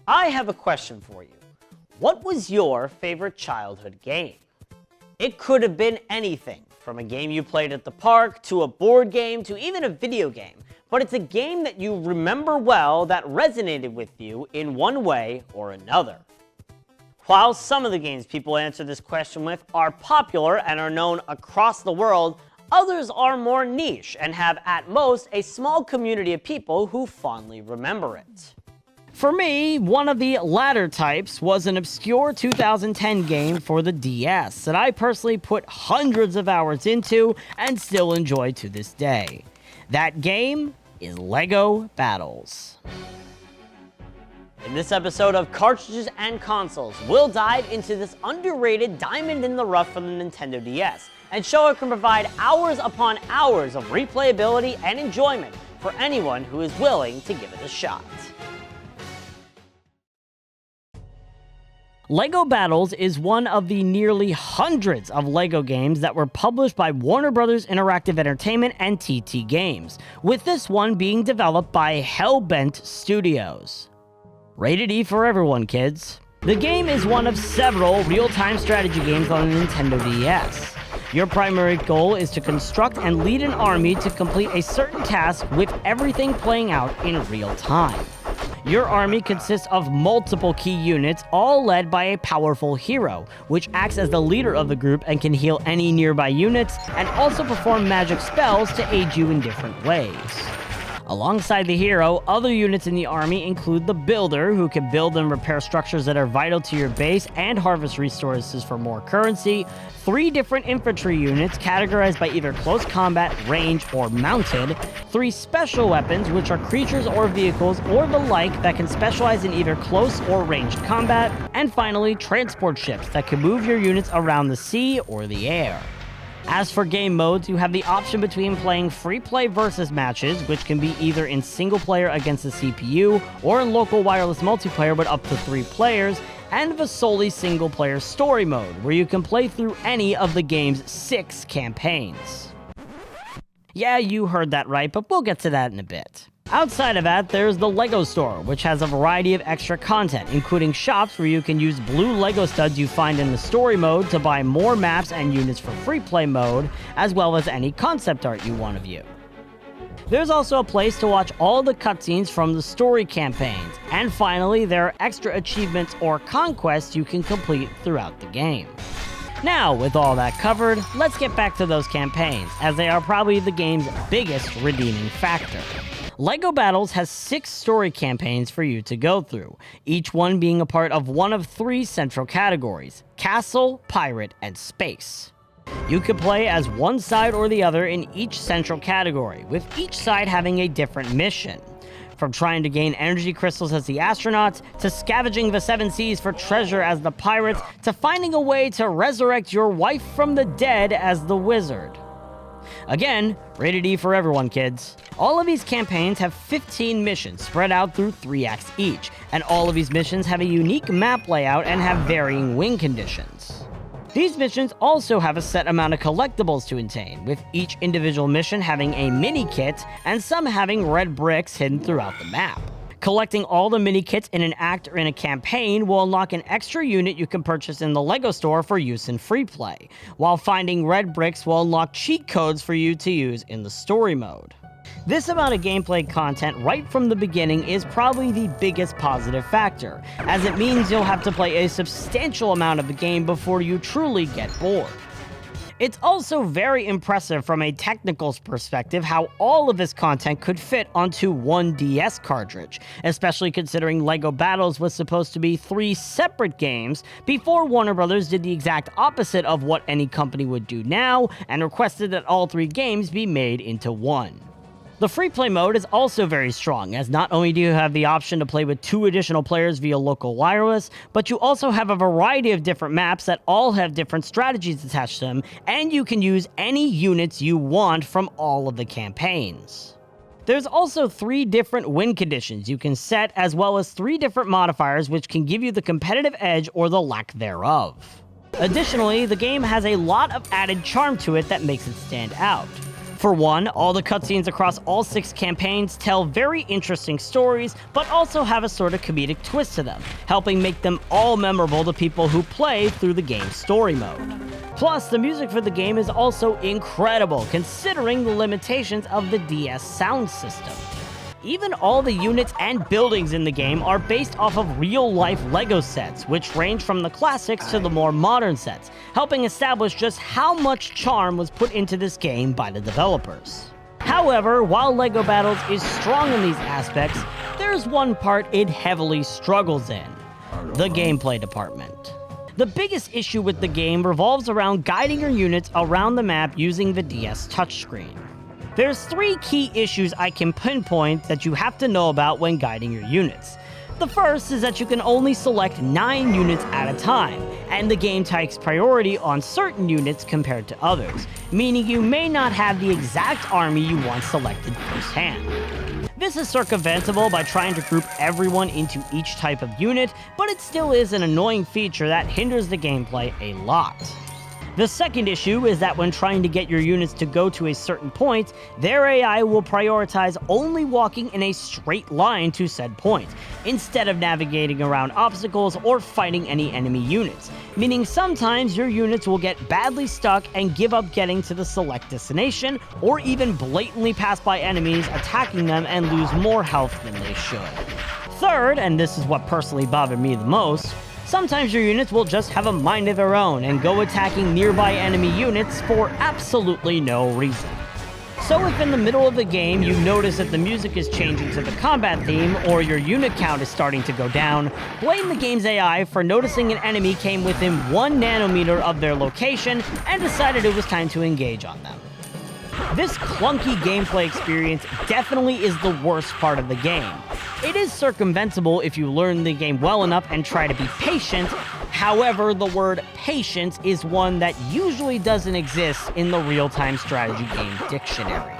I have a question for you. What was your favorite childhood game? It could have been anything, from a game you played at the park, to a board game, to even a video game. But it's a game that you remember well that resonated with you in one way or another. While some of the games people answer this question with are popular and are known across the world, others are more niche and have at most a small community of people who fondly remember it. For me, one of the latter types was an obscure 2010 game for the DS that I personally put hundreds of hours into and still enjoy to this day. That game is LEGO Battles. In this episode of Cartridges and Consoles, we'll dive into this underrated diamond in the rough for the Nintendo DS and show it can provide hours upon hours of replayability and enjoyment for anyone who is willing to give it a shot. LEGO Battles is one of the nearly hundreds of LEGO games that were published by Warner Bros. Interactive Entertainment and TT Games, with this one being developed by Hellbent Studios. Rated E for everyone, kids. The game is one of several real-time strategy games on the Nintendo DS. Your primary goal is to construct and lead an army to complete a certain task with everything playing out in real time. Your army consists of multiple key units, all led by a powerful hero, which acts as the leader of the group and can heal any nearby units, and also perform magic spells to aid you in different ways. Alongside the hero, other units in the army include the builder, who can build and repair structures that are vital to your base and harvest resources for more currency, 3 different infantry units categorized by either close combat, range, or mounted, 3 special weapons, which are creatures or vehicles or the like that can specialize in either close or ranged combat, and finally, transport ships that can move your units around the sea or the air. As for game modes, you have the option between playing free play versus matches, which can be either in single player against the CPU, or in local wireless multiplayer with up to 3 players, and the solely single player story mode, where you can play through any of the game's 6 campaigns. Yeah, you heard that right, but we'll get to that in a bit. Outside of that, there's the LEGO Store, which has a variety of extra content, including shops where you can use blue LEGO studs you find in the story mode to buy more maps and units for free play mode, as well as any concept art you want to view. There's also a place to watch all the cutscenes from the story campaigns, and finally, there are extra achievements or conquests you can complete throughout the game. Now, with all that covered, let's get back to those campaigns, as they are probably the game's biggest redeeming factor. LEGO Battles has 6 story campaigns for you to go through, each one being a part of one of 3 central categories: Castle, Pirate, and Space. You can play as one side or the other in each central category, with each side having a different mission. From trying to gain energy crystals as the astronauts, to scavenging the 7 seas for treasure as the pirates, to finding a way to resurrect your wife from the dead as the wizard. Again, rated E for everyone, kids. All of these campaigns have 15 missions spread out through 3 acts each, and all of these missions have a unique map layout and have varying win conditions. These missions also have a set amount of collectibles to attain, with each individual mission having a mini-kit and some having red bricks hidden throughout the map. Collecting all the mini-kits in an act or in a campaign will unlock an extra unit you can purchase in the LEGO Store for use in free play, while finding red bricks will unlock cheat codes for you to use in the story mode. This amount of gameplay content right from the beginning is probably the biggest positive factor, as it means you'll have to play a substantial amount of the game before you truly get bored. It's also very impressive from a technical perspective how all of this content could fit onto one DS cartridge, especially considering LEGO Battles was supposed to be 3 separate games before Warner Bros. Did the exact opposite of what any company would do now and requested that all 3 games be made into one. The free play mode is also very strong, as not only do you have the option to play with 2 additional players via local wireless, but you also have a variety of different maps that all have different strategies attached to them, and you can use any units you want from all of the campaigns. There's also 3 different win conditions you can set, as well as 3 different modifiers which can give you the competitive edge or the lack thereof. Additionally, the game has a lot of added charm to it that makes it stand out. For one, all the cutscenes across all 6 campaigns tell very interesting stories, but also have a sort of comedic twist to them, helping make them all memorable to people who play through the game's story mode. Plus, the music for the game is also incredible, considering the limitations of the DS sound system. Even all the units and buildings in the game are based off of real-life LEGO sets, which range from the classics to the more modern sets, helping establish just how much charm was put into this game by the developers. However, while LEGO Battles is strong in these aspects, there's one part it heavily struggles in: the gameplay department. The biggest issue with the game revolves around guiding your units around the map using the DS touchscreen. There's 3 key issues I can pinpoint that you have to know about when guiding your units. The first is that you can only select 9 units at a time, and the game takes priority on certain units compared to others, meaning you may not have the exact army you want selected firsthand. This is circumventable by trying to group everyone into each type of unit, but it still is an annoying feature that hinders the gameplay a lot. The second issue is that when trying to get your units to go to a certain point, their AI will prioritize only walking in a straight line to said point, instead of navigating around obstacles or fighting any enemy units, meaning sometimes your units will get badly stuck and give up getting to the select destination, or even blatantly pass by enemies attacking them and lose more health than they should. Third, and this is what personally bothered me the most, sometimes your units will just have a mind of their own and go attacking nearby enemy units for absolutely no reason. So if in the middle of the game you notice that the music is changing to the combat theme, or your unit count is starting to go down, blame the game's AI for noticing an enemy came within 1 nanometer of their location and decided it was time to engage on them. This clunky gameplay experience definitely is the worst part of the game. It is circumventable if you learn the game well enough and try to be patient. However, the word patience is one that usually doesn't exist in the real-time strategy game dictionary.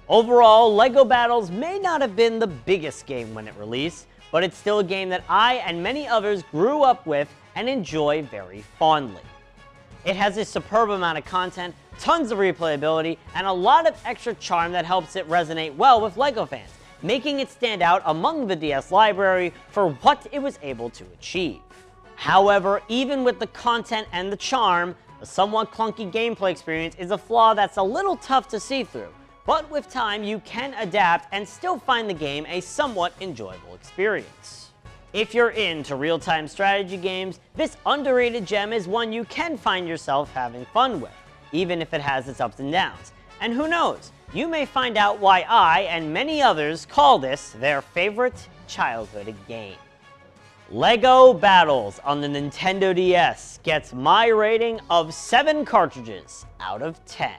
Overall, LEGO Battles may not have been the biggest game when it released, but it's still a game that I and many others grew up with and enjoy very fondly. It has a superb amount of content, tons of replayability, and a lot of extra charm that helps it resonate well with LEGO fans, making it stand out among the DS library for what it was able to achieve. However, even with the content and the charm, the somewhat clunky gameplay experience is a flaw that's a little tough to see through, but with time you can adapt and still find the game a somewhat enjoyable experience. If you're into real-time strategy games, this underrated gem is one you can find yourself having fun with, even if it has its ups and downs. And who knows, you may find out why I and many others call this their favorite childhood game. LEGO Battles on the Nintendo DS gets my rating of 7 cartridges out of 10.